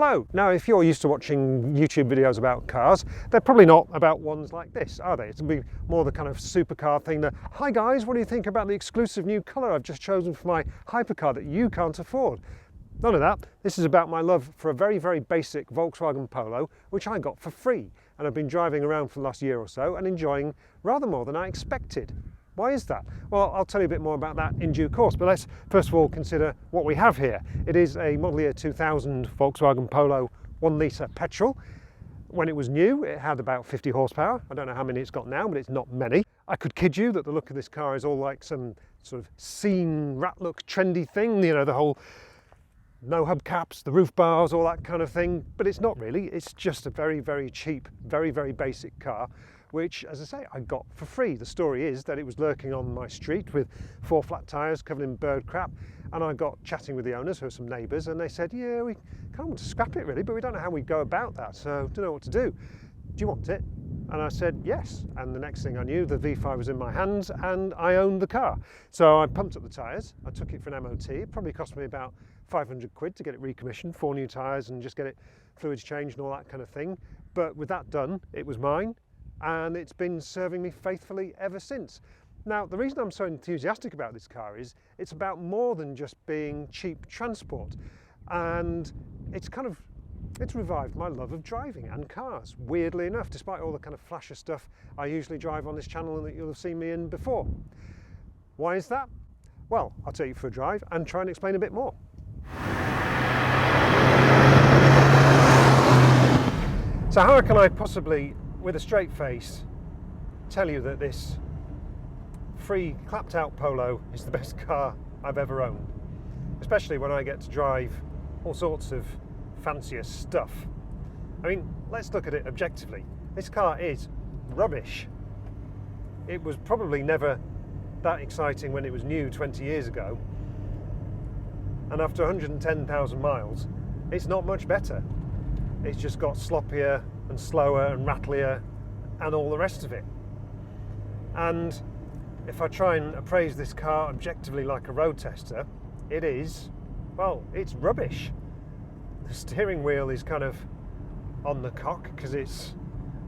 Hello! Now, if you're used to watching YouTube videos about cars, they're probably not about ones like this, are they? It'll be more the kind of supercar thing that, hi guys, what do you think about the exclusive new colour I've just chosen for my hypercar that you can't afford? None of that. This is about my love for a very, very basic Volkswagen Polo, which I got for free. And I've been driving around for the last year or so and enjoying rather more than I expected. Why is that? Well, I'll tell you a bit more about that in due course, but let's first of all consider what we have here. It is a model year 2000 Volkswagen Polo 1 litre petrol. When it was new, it had about 50 horsepower. I don't know how many it's got now, but it's not many. I could kid you that the look of this car is all like some sort of scene rat look trendy thing, you know, the whole no hubcaps, the roof bars, all that kind of thing, but it's not really. It's just a very, very cheap, very, very basic car, which, as I say, I got for free. The story is that it was lurking on my street with 4 flat tyres covered in bird crap, and I got chatting with the owners, who are some neighbours, and they said, yeah, we kind of want to scrap it really, but we don't know how we go about that, so don't know what to do. Do you want it? And I said yes, and the next thing I knew, the V5 was in my hands and I owned the car. So I pumped up the tyres, I took it for an MOT. It probably cost me about 500 quid to get it recommissioned, 4 new tyres and just get it fluids changed and all that kind of thing. But with that done, it was mine, and it's been serving me faithfully ever since. Now, the reason I'm so enthusiastic about this car is it's about more than just being cheap transport, and it's revived my love of driving and cars, weirdly enough, despite all the kind of flasher stuff I usually drive on this channel and that you'll have seen me in before. Why is that? Well, I'll take you for a drive and try and explain a bit more. So how can I possibly, with a straight face, tell you that this free clapped out Polo is the best car I've ever owned, especially when I get to drive all sorts of fancier stuff. I mean, let's look at it objectively. This car is rubbish. It was probably never that exciting when it was new 20 years ago, and after 110,000 miles it's not much better. It's just got sloppier and slower and rattlier and all the rest of it. And if I try and appraise this car objectively like a road tester, it is, well, it's rubbish. The steering wheel is kind of on the cock because it's,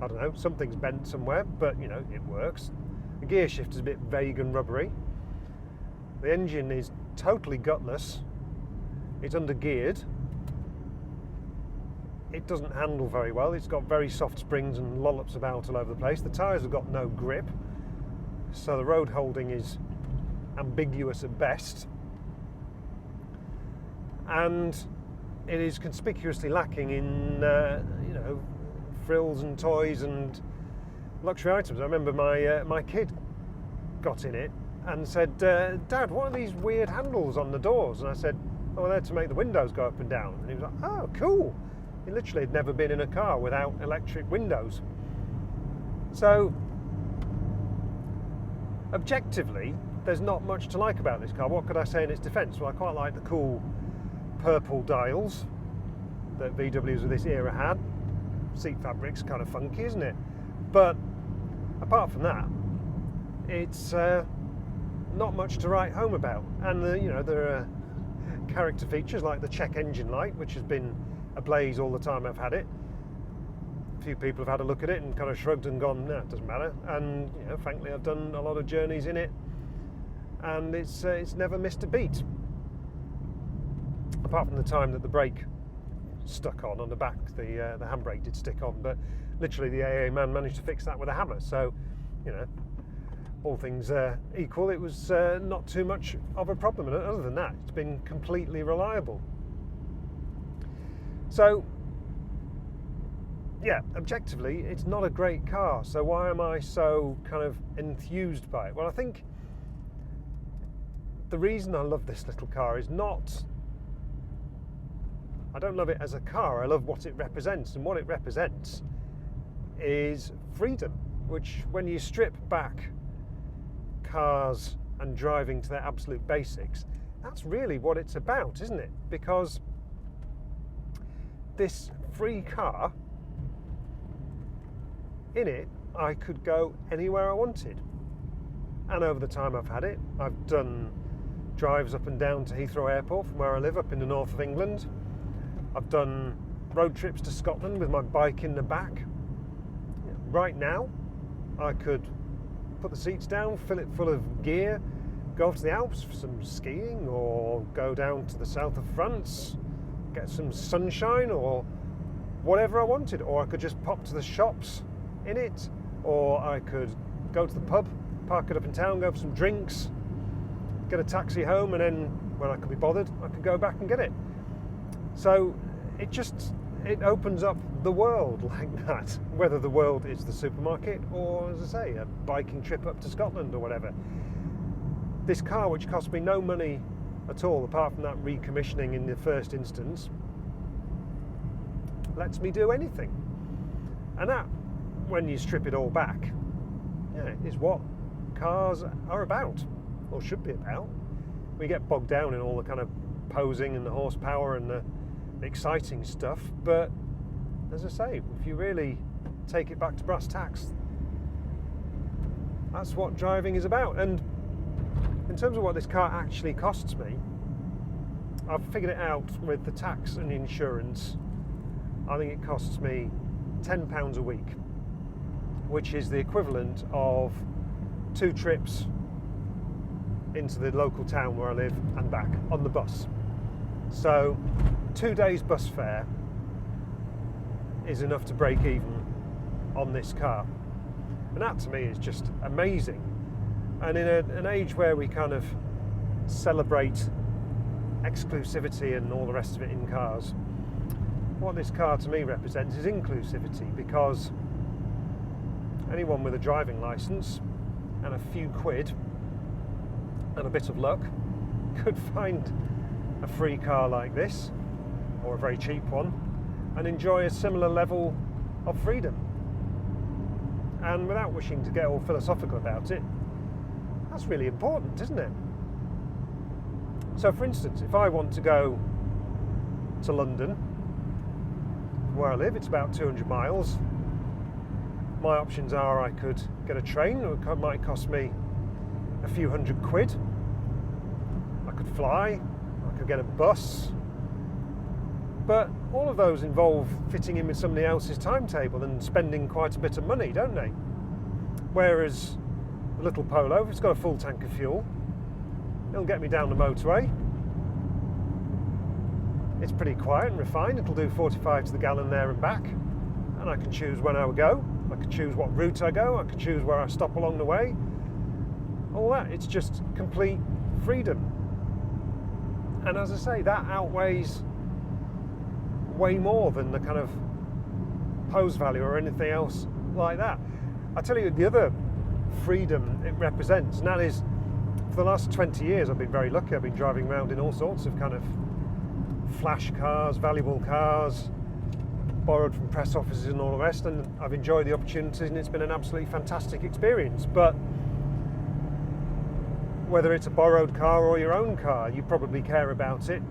I don't know, something's bent somewhere, but you know, it works. The gear shift is a bit vague and rubbery. The engine is totally gutless. It's under-geared. It doesn't handle very well. It's got very soft springs and lollops about all over the place. The tyres have got no grip, so the road holding is ambiguous at best. And it is conspicuously lacking in, you know, frills and toys and luxury items. I remember my kid got in it and said, Dad, what are these weird handles on the doors? And I said, oh, they're to make the windows go up and down. And he was like, oh, cool. He literally had never been in a car without electric windows. So, objectively, there's not much to like about this car. What could I say in its defence? Well, I quite like the cool purple dials that VWs of this era had. Seat fabric's kind of funky, isn't it? But apart from that, it's not much to write home about. And you know, there are character features like the check engine light, which has been ablaze all the time I've had it. A few people have had a look at it and kind of shrugged and gone, no, it doesn't matter. And you know, frankly, I've done a lot of journeys in it, and it's never missed a beat. Apart from the time that the brake stuck on the back, the handbrake did stick on, but literally the AA man managed to fix that with a hammer. So, you know, all things equal, it was not too much of a problem. And other than that, it's been completely reliable. So, yeah, objectively, it's not a great car. So why am I so kind of enthused by it? Well, I think the reason I love this little car is not, I don't love it as a car, I love what it represents. And what it represents is freedom, which when you strip back cars and driving to their absolute basics, that's really what it's about, isn't it? Because this free car, in it, I could go anywhere I wanted. And over the time I've had it, I've done drives up and down to Heathrow Airport from where I live up in the north of England. I've done road trips to Scotland with my bike in the back. Right now, I could put the seats down, fill it full of gear, go off to the Alps for some skiing, or go down to the south of France, get some sunshine, or whatever I wanted. Or I could just pop to the shops in it, or I could go to the pub, park it up in town, go for some drinks, get a taxi home, and then when I could be bothered, I could go back and get it. So it opens up the world like that, whether the world is the supermarket or, as I say, a biking trip up to Scotland or whatever. This car, which cost me no money at all apart from that recommissioning in the first instance, lets me do anything. And that, when you strip it all back, is what cars are about, or should be about. We get bogged down in all the kind of posing and the horsepower and the exciting stuff, but as I say, if you really take it back to brass tacks, that's what driving is about. And in terms of what this car actually costs me, I've figured it out with the tax and insurance. I think it costs me £10 a week, which is the equivalent of 2 trips into the local town where I live and back on the bus. So 2 days bus fare is enough to break even on this car. And that to me is just amazing. And in an age where we kind of celebrate exclusivity and all the rest of it in cars, what this car to me represents is inclusivity, because anyone with a driving licence and a few quid and a bit of luck could find a free car like this, or a very cheap one, and enjoy a similar level of freedom. And without wishing to get all philosophical about it, that's really important, isn't it? So for instance, if I want to go to London, where I live, it's about 200 miles. My options are I could get a train, it might cost me a few £100. I could fly, I could get a bus. But all of those involve fitting in with somebody else's timetable and spending quite a bit of money, don't they? Whereas the little Polo, if it's got a full tank of fuel, it'll get me down the motorway. It's pretty quiet and refined. It'll do 45 to the gallon there and back. And I can choose when I would go. I can choose what route I go. I can choose where I stop along the way. All that, it's just complete freedom. And as I say, that outweighs way more than the kind of pose value or anything else like that. I tell you the other freedom it represents, and that is, for the last 20 years I've been very lucky. I've been driving around in all sorts of kind of flash cars, valuable cars, borrowed from press offices and all the rest, and I've enjoyed the opportunities, and it's been an absolutely fantastic experience. But whether it's a borrowed car or your own car, you probably care about it.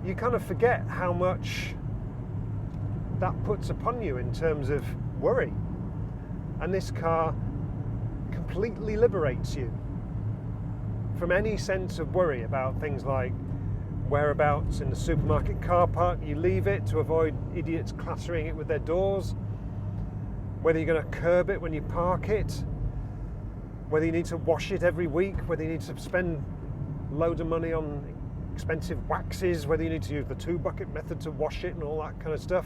You kind of forget how much that puts upon you in terms of worry. And this car completely liberates you from any sense of worry about things like whereabouts in the supermarket car park you leave it to avoid idiots clattering it with their doors, whether you're going to curb it when you park it, whether you need to wash it every week, whether you need to spend loads of money on expensive waxes, whether you need to use the 2-bucket method to wash it and all that kind of stuff.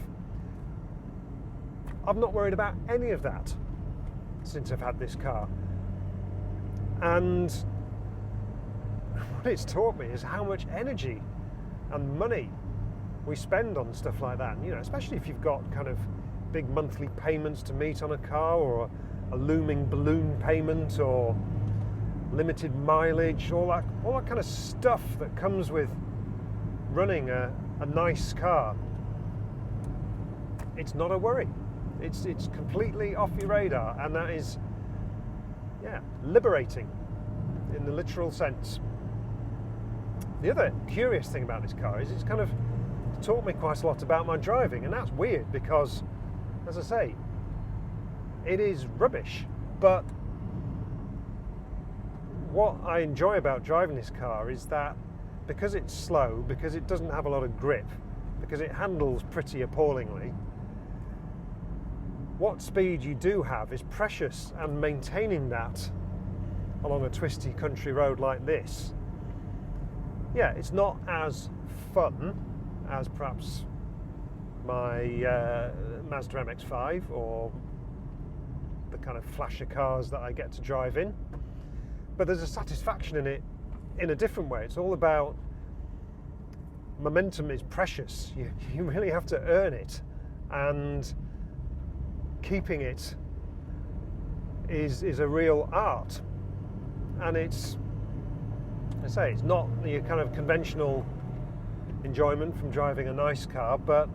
I've not worried about any of that since I've had this car. And what it's taught me is how much energy and money we spend on stuff like that. And, especially if you've got kind of big monthly payments to meet on a car, or a looming balloon payment, or limited mileage, all that kind of stuff that comes with running a nice car. It's not a worry. It's completely off your radar, and that is, liberating in the literal sense. The other curious thing about this car is it's kind of taught me quite a lot about my driving, and that's weird because, as I say, it is rubbish. But what I enjoy about driving this car is that because it's slow, because it doesn't have a lot of grip, because it handles pretty appallingly. What speed you do have is precious, and maintaining that along a twisty country road like this, yeah, it's not as fun as perhaps my Mazda MX-5 or the kind of flasher cars that I get to drive in, but there's a satisfaction in it in a different way. It's all about momentum is precious. You really have to earn it, and keeping it is a real art. And it's, I say, it's not the kind of conventional enjoyment from driving a nice car, but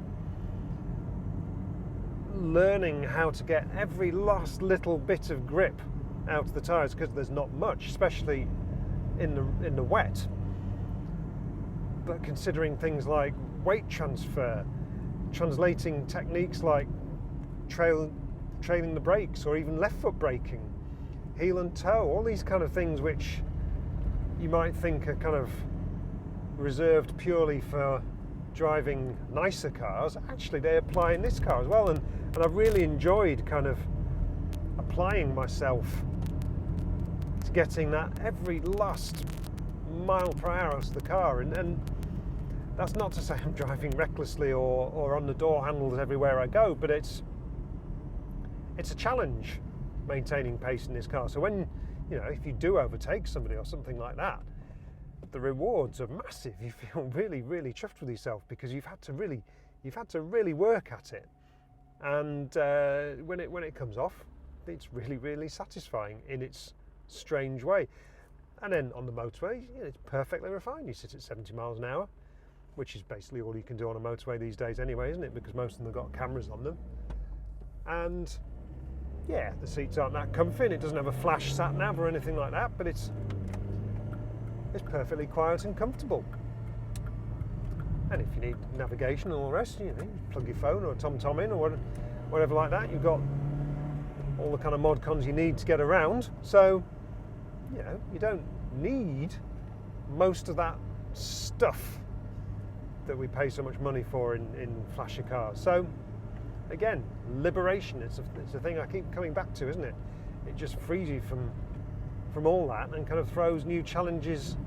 learning how to get every last little bit of grip out of the tyres, because there's not much, especially in the wet. But considering things like weight transfer, translating techniques like trailing the brakes, or even left foot braking, heel and toe, all these kind of things which you might think are kind of reserved purely for driving nicer cars, actually they apply in this car as well, and I've really enjoyed kind of applying myself to getting that every last mile per hour out of the car, and that's not to say I'm driving recklessly or on the door handles everywhere I go, but it's a challenge maintaining pace in this car. So when, you know, if you do overtake somebody or something like that, the rewards are massive. You feel really, really chuffed with yourself because you've had to really work at it, and when it comes off, it's really, really satisfying in its strange way. And then on the motorway, you know, it's perfectly refined. You sit at 70 miles an hour, which is basically all you can do on a motorway these days anyway, isn't it? Because most of them have got cameras on them. And yeah, the seats aren't that comfy, and it doesn't have a flash sat nav or anything like that, but it's perfectly quiet and comfortable. And if you need navigation and all the rest, you know, you plug your phone or a TomTom in or whatever like that. You've got all the kind of mod cons you need to get around. So, you know, you don't need most of that stuff that we pay so much money for in flasher cars. So again, liberation, it's a thing I keep coming back to, isn't it? It just frees you from all that and kind of throws new challenges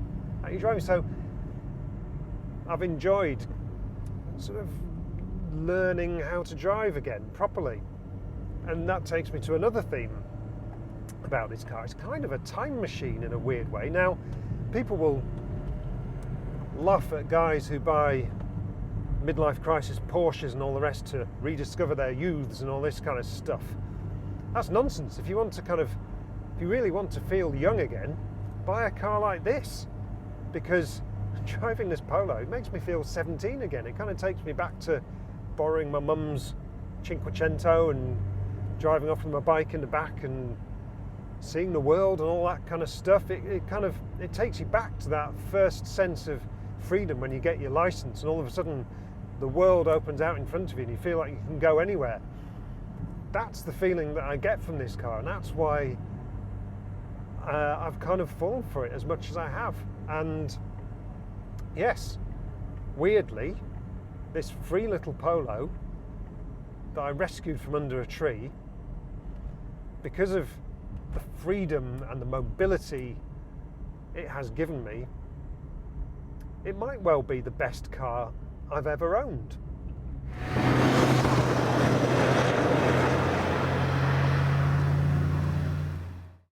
at your driving. So I've enjoyed sort of learning how to drive again properly, and that takes me to another theme about this car. It's kind of a time machine in a weird way. Now, people will laugh at guys who buy midlife crisis Porsches and all the rest to rediscover their youths and all this kind of stuff. That's nonsense. If you really want to feel young again, buy a car like this, because driving this Polo, it makes me feel 17 again. It kind of takes me back to borrowing my mum's Cinquecento and driving off with my bike in the back and seeing the world and all that kind of stuff. It takes you back to that first sense of freedom when you get your license and all of a sudden the world opens out in front of you and you feel like you can go anywhere. That's the feeling that I get from this car, and that's why I've kind of fallen for it as much as I have. And yes, weirdly, this free little Polo that I rescued from under a tree, because of the freedom and the mobility it has given me, it might well be the best car I've ever owned.